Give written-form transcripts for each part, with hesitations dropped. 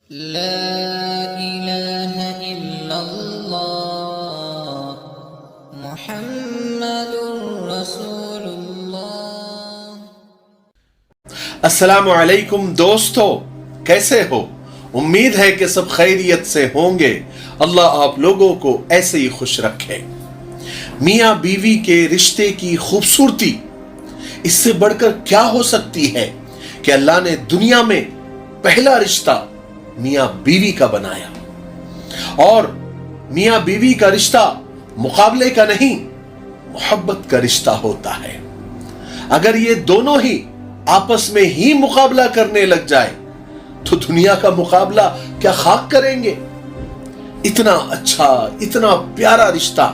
لا إله إلا الله محمد رسول الله۔ अस्सलामु अलैकुम दोस्तों, कैसे हो? उम्मीद है कि सब खैरियत से होंगे। अल्लाह आप लोगों को ऐसे ही खुश रखे। मियाँ बीवी के रिश्ते की खूबसूरती इससे बढ़कर क्या हो सकती है कि अल्लाह ने दुनिया में पहला रिश्ता मियाँ बीवी का बनाया। और मियाँ बीवी का रिश्ता मुकाबले का नहीं, मोहब्बत का रिश्ता होता है। अगर ये दोनों ही आपस में ही मुकाबला करने लग जाए तो दुनिया का मुकाबला क्या खाक करेंगे। इतना अच्छा, इतना प्यारा रिश्ता,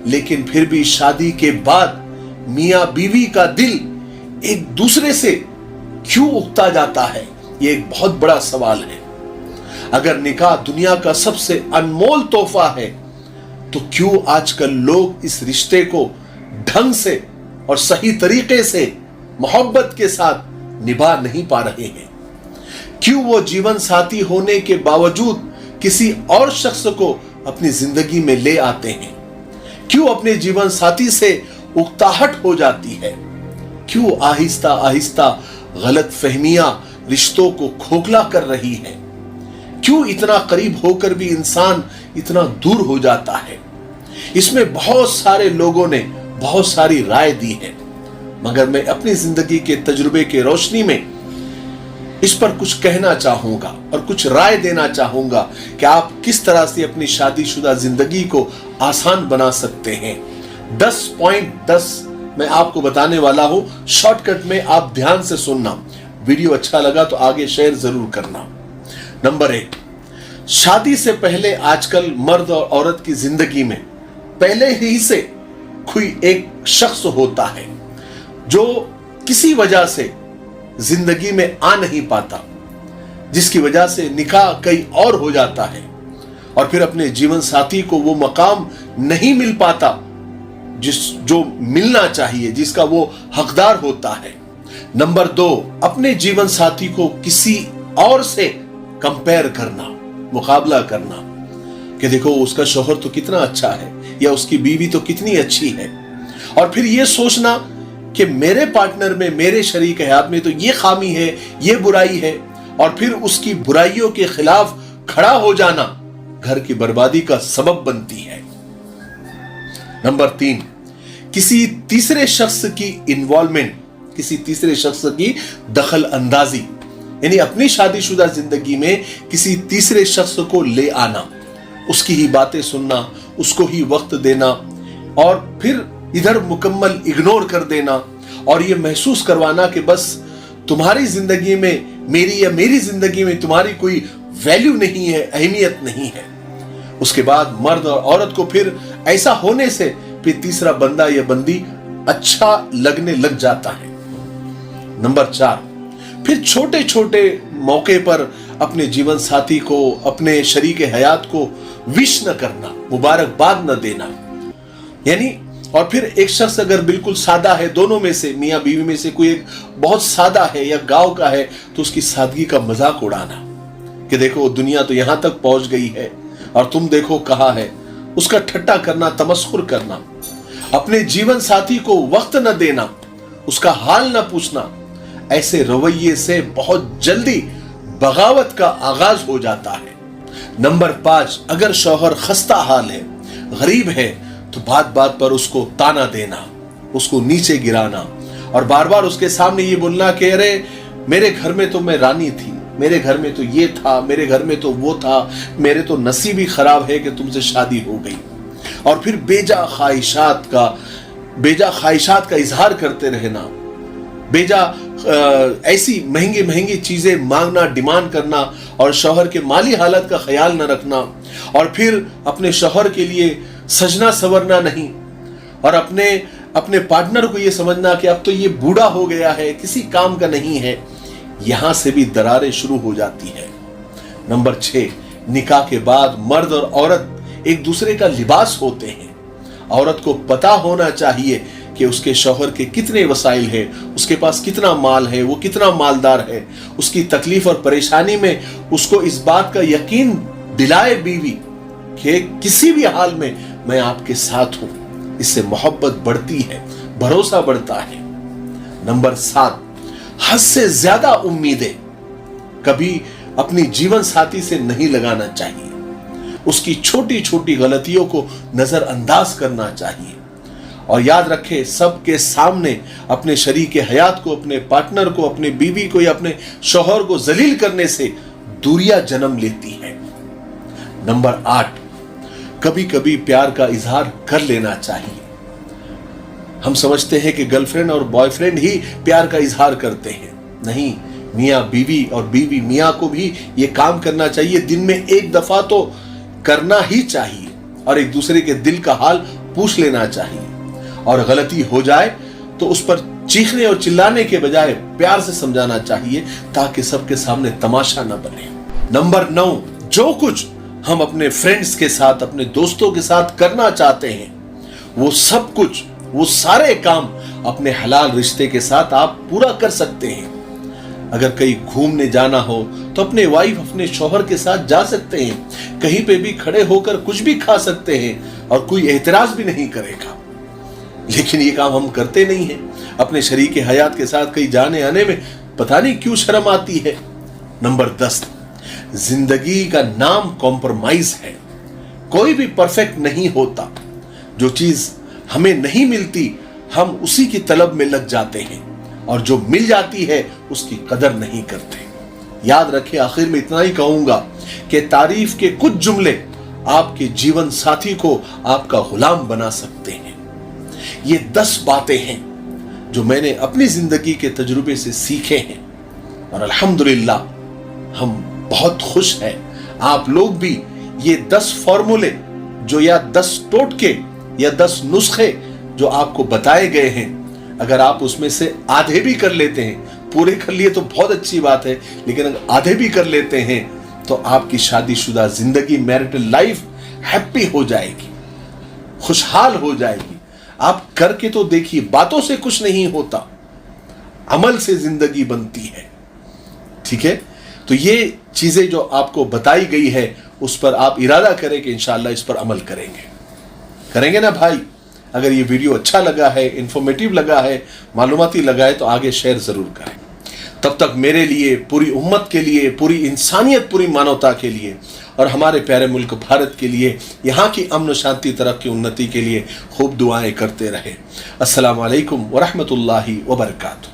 लेकिन फिर भी शादी के बाद मियाँ बीवी का दिल एक दूसरे से क्यों उगता जाता है, ये एक बहुत बड़ा सवाल है। अगर निकाह दुनिया का सबसे अनमोल तोहफा है तो क्यों आजकल लोग इस रिश्ते को ढंग से और सही तरीके से मोहब्बत के साथ निभा नहीं पा रहे हैं? क्यों वो जीवन साथी होने के बावजूद किसी और शख्स को अपनी जिंदगी में ले आते हैं? क्यों अपने जीवन साथी से उकताहट हो जाती है? क्यों आहिस्ता आहिस्ता गलत फहमियां रिश्तों को खोखला कर रही है? क्यों इतना करीब होकर भी इंसान इतना दूर हो जाता है? इसमें बहुत सारे लोगों ने बहुत सारी राय दी है, मगर मैं अपनी जिंदगी के तजुर्बे के रोशनी में इस पर कुछ कहना चाहूंगा और कुछ राय देना चाहूंगा कि आप किस तरह से अपनी शादीशुदा जिंदगी को आसान बना सकते हैं। 10.10 मैं आपको बताने वाला हूं, शॉर्टकट में आप ध्यान से सुनना। वीडियो अच्छा लगा तो आगे शेयर जरूर करना। नंबर 1, शादी से पहले आजकल मर्द और औरत की जिंदगी में पहले ही से कोई एक शख्स होता है जो किसी वजह से जिंदगी में आ नहीं पाता, जिसकी वजह से निकाह कहीं और हो जाता है और फिर अपने जीवन साथी को वो मकाम नहीं मिल पाता जो मिलना चाहिए, जिसका वो हकदार होता है। नंबर 2, अपने जीवन साथी को किसी और से कंपेयर करना, मुकाबला करना कि देखो उसका शौहर तो कितना अच्छा है या उसकी बीवी तो कितनी अच्छी है, और फिर ये सोचना कि मेरे पार्टनर में, मेरे शरीक हयात में तो ये खामी है, ये बुराई है, और फिर उसकी बुराइयों के खिलाफ खड़ा हो जाना घर की बर्बादी का सबब बनती है। नंबर 3, किसी तीसरे शख्स की इन्वॉल्वमेंट, किसी तीसरे शख्स की दखल अंदाजी, यानी अपनी शादीशुदा जिंदगी में किसी तीसरे शख्स को ले आना, उसकी ही बातें सुनना, उसको ही वक्त देना और फिर इधर मुकम्मल इग्नोर कर देना और ये महसूस करवाना कि बस तुम्हारी जिंदगी में मेरी या मेरी जिंदगी में तुम्हारी कोई वैल्यू नहीं है, अहमियत नहीं है। उसके बाद मर्द और औरत को फिर ऐसा होने से फिर तीसरा बंदा या बंदी अच्छा लगने लग जाता है। नंबर 4, फिर छोटे छोटे मौके पर अपने जीवन साथी को, अपने शरीक हयात को विश न करना, मुबारकबाद न देना, यानी और फिर एक शख्स अगर बिल्कुल सादा है, दोनों में से मियाँ बीवी में से कोई एक बहुत सादा है या गांव का है, तो उसकी सादगी का मजाक उड़ाना कि देखो दुनिया तो यहां तक पहुंच गई है और तुम देखो कहां है, उसका ठट्टा करना, तमस्खुर करना, अपने जीवन साथी को वक्त न देना, उसका हाल न पूछना, ऐसे रवैये से बहुत जल्दी बगावत का आगाज हो जाता है। नंबर 5, अगर शौहर खस्ता हाल है, गरीब है, तो बात बात पर उसको ताना देना, उसको नीचे गिराना और बार बार उसके सामने ये बोलना कि अरे मेरे घर में तो मैं रानी थी, मेरे घर में तो ये था, मेरे घर में तो वो था, मेरे तो नसीब ही खराब है कि तुमसे शादी हो गई। और फिर बेजा ख्वाहिशात का इजहार करते रहना, बेजा ऐसी महंगी महंगी चीजें मांगना, डिमांड करना और शौहर के माली हालत का ख्याल न रखना, और फिर अपने शौहर के लिए सजना सवरना नहीं, और अपने पार्टनर को ये समझना कि अब तो ये बूढ़ा हो गया है, किसी काम का नहीं है। यहां से भी दरारें शुरू हो जाती है। नंबर 6, निकाह के बाद मर्द और औरत एक दूसरे का लिबास होते हैं। औरत को पता होना चाहिए कि उसके शौहर के कितने वसाइल है, उसके पास कितना माल है, वो कितना मालदार है, उसकी तकलीफ और परेशानी में उसको इस बात का यकीन दिलाए बीवी कि किसी भी हाल में मैं आपके साथ हूं। इससे मोहब्बत बढ़ती है, भरोसा बढ़ता है। नंबर 7, हद से ज्यादा उम्मीदें कभी अपनी जीवन साथी से नहीं लगाना चाहिए। उसकी छोटी छोटी गलतियों को नजरअंदाज करना चाहिए। और याद रखें, सबके सामने अपने शरीके हयात को, अपने पार्टनर को, अपने बीवी को या अपने शौहर को जलील करने से दूरियां जन्म लेती है। नंबर 8, कभी कभी प्यार का इजहार कर लेना चाहिए। हम समझते हैं कि गर्लफ्रेंड और बॉयफ्रेंड ही प्यार का इजहार करते हैं। नहीं, मियां बीवी और बीवी मियां को भी यह काम करना चाहिए। दिन में एक दफा तो करना ही चाहिए और एक दूसरे के दिल का हाल पूछ लेना चाहिए। और गलती हो जाए तो उस पर चीखने और चिल्लाने के बजाय प्यार से समझाना चाहिए, ताकि सबके सामने तमाशा न बने। नंबर 9, जो कुछ हम अपने फ्रेंड्स के साथ, अपने दोस्तों के साथ करना चाहते हैं, वो सब कुछ, वो सारे काम अपने हलाल रिश्ते के साथ आप पूरा कर सकते हैं। अगर कहीं घूमने जाना हो तो अपने वाइफ, अपने शौहर के साथ जा सकते हैं। कहीं पे भी खड़े होकर कुछ भी खा सकते हैं और कोई एतराज भी नहीं करेगा। लेकिन ये काम हम करते नहीं हैं। अपने शरीके हयात के साथ कहीं जाने आने में पता नहीं क्यों शर्म आती है। नंबर 10, जिंदगी का नाम कॉम्प्रोमाइज है। कोई भी परफेक्ट नहीं होता। जो चीज हमें नहीं मिलती, हम उसी की तलब में लग जाते हैं, और जो मिल जाती है उसकी कदर नहीं करते। याद रखें, आखिर में इतना ही कहूंगा कि तारीफ के कुछ जुमले आपके जीवन साथी को आपका गुलाम बना सकते हैं। ये 10 बातें हैं जो मैंने अपनी जिंदगी के तजुर्बे से सीखे हैं, और अल्हम्दुलिल्लाह हम बहुत खुश हैं। आप लोग भी ये 10 फॉर्मूले जो, या 10 टोटके या 10 नुस्खे जो आपको बताए गए हैं, अगर आप उसमें से आधे भी कर लेते हैं, पूरे कर लिए तो बहुत अच्छी बात है, लेकिन अगर आधे भी कर लेते हैं तो आपकी शादीशुदा जिंदगी, मैरिटल लाइफ हैप्पी हो जाएगी, खुशहाल हो जाएगी। आप करके तो देखिए, बातों से कुछ नहीं होता, अमल से जिंदगी बनती है। ठीक है, तो ये चीजें जो आपको बताई गई है, उस पर आप इरादा करें कि इंशाअल्लाह इस पर अमल करेंगे ना भाई। अगर ये वीडियो अच्छा लगा है, इंफॉर्मेटिव लगा है, मालूमाती लगा है, तो आगे शेयर जरूर करें। तब तक मेरे लिए, पूरी उम्मत के लिए, पूरी इंसानियत, पूरी मानवता के लिए और हमारे प्यारे मुल्क भारत के लिए, यहाँ की अमन शांति, तरक्की, उन्नति के लिए खूब दुआएं करते रहे। अस्सलाम वालेकुम व रहमतुल्लाहि व बरकातुहू।